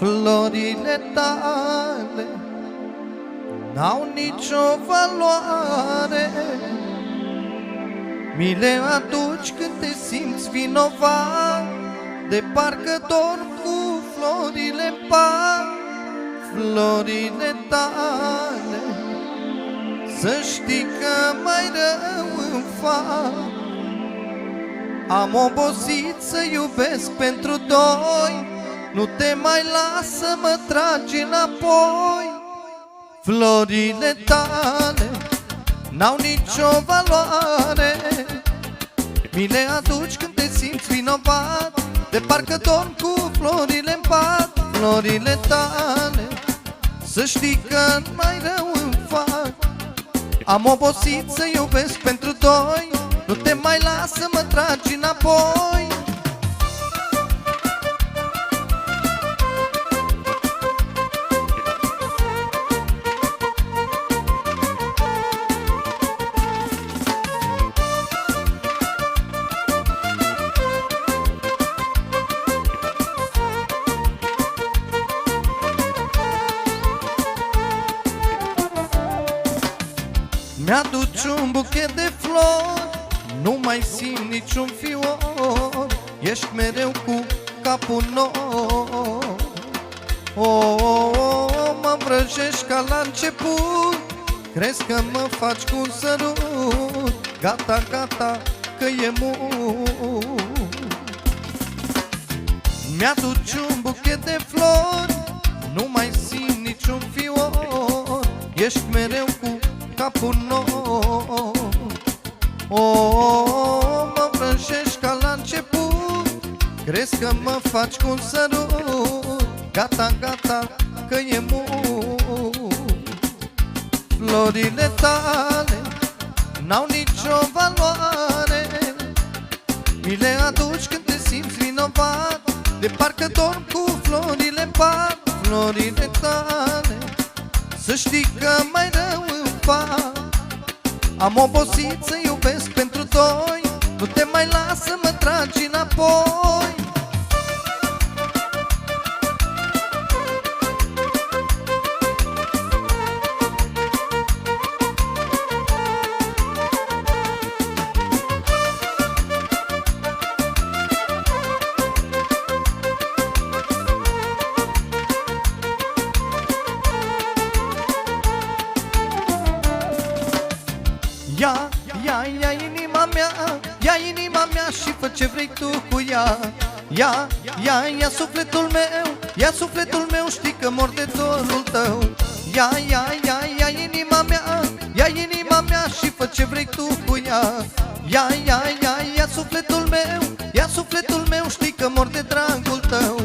Florile tale n-au nicio valoare, mi le aduci când te simți vinovat, de parcă dorm cu florile-n pat. Florile tale, să știi că mai rău îmi fac. Am obosit să iubesc pentru doi, nu te mai las să mă tragi înapoi. Florile tale n-au nicio valoare, mi le aduci când te simți vinovat, de parcă dorm cu florile-n pat. Florile tale, să știi că mai rău îmi fac. Am obosit să iubesc pentru doi, nu te mai las să mă tragi înapoi. Mi-aduci un buchet de flori, nu mai simt niciun fior, ești mereu cu capul nor. Mă vrăjești ca la început, crezi că mă faci cu un sărut. Gata, gata, că e mult. Mi-aduci un buchet de flori, nu mai simt niciun fior, ești mereu cu capul nou. Mă vrăjești ca la început, crezi că mă faci cu un sărut. Gata, gata, că e mult. Florile tale n-au nicio valoare, mi le aduci când te simți vinovat, de parcă dorm cu florile-n pat. Florile tale, să știi că mai rău îmi fac. Am obosit să iubesc pentru doi, nu te mai las să mă tragi înapoi. Ia inima mea, ia inima mea și fă ce vrei tu cu ea. Ia sufletul meu, ia sufletul meu, știi că mor de dorul tău. Ia inima mea, ia inima mea și fă ce vrei tu cu ea. Ia sufletul meu, ia sufletul meu, știi că mor de dragul tău.